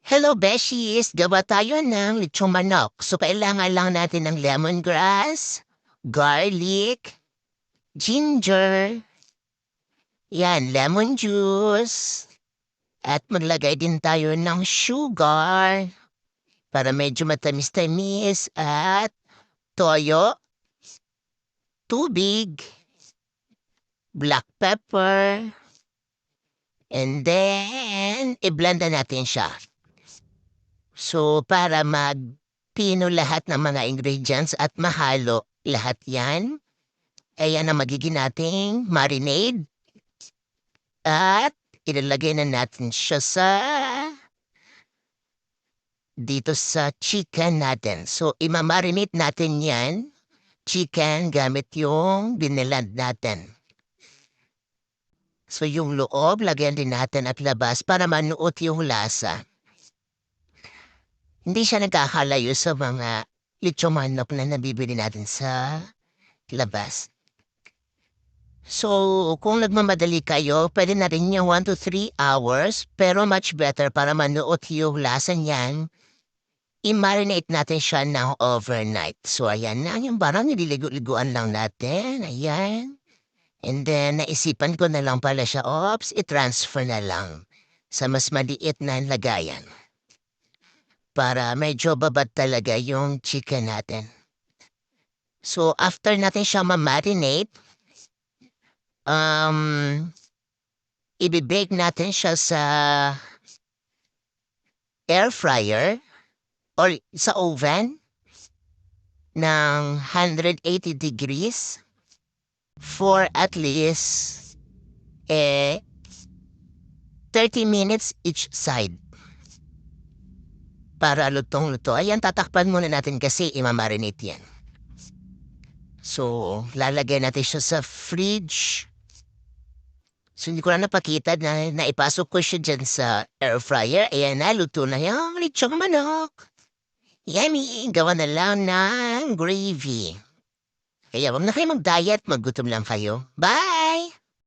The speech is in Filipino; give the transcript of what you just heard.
Hello, Beshies! Gawa tayo ng lechong manok. So, kailangan lang natin ng lemongrass, garlic, ginger, lemon juice, at maglagay din tayo ng sugar para medyo matamis-tamis at toyo, tubig, black pepper, and then i-blend na natin siya. So, para magpino lahat ng mga ingredients at mahalo lahat yan, ayan ang magiging nating marinade. At ilalagay na natin siya dito sa chicken natin. So, imamarinate natin yan, chicken, gamit yung biniland natin. So, yung loob, lagyan din natin at labas para manuot yung lasa. Hindi siya nagkakalayo sa mga lechong manok na nabibili natin sa labas. So, kung nagmamadali kayo, pwede na rin yung 1 to 3 hours, pero much better para manuot yung lasa niyan, i-marinate natin siya ng overnight. So, ayan na, yung parang nililigo-liguan lang natin, ayan. And then, naisipan ko na lang pala siya, i-transfer na lang sa mas maliit na lagayan para medyo babad talaga yung chicken natin. So, after natin siya ma-marinate, ibibake natin siya sa air fryer or sa oven ng 180 degrees for at least 30 minutes each side. Para lutong-luto. Ayan, tatakpan muna natin kasi imamarinate yan. So, lalagay natin siya sa fridge. So, hindi ko na napakita na naipasok ko siya dyan sa air fryer. Ayan na, luto na yung lechong manok. Yummy! Gawa na lang ng gravy. Kaya wag na kayo mag-diet, maggutom lang kayo. Bye!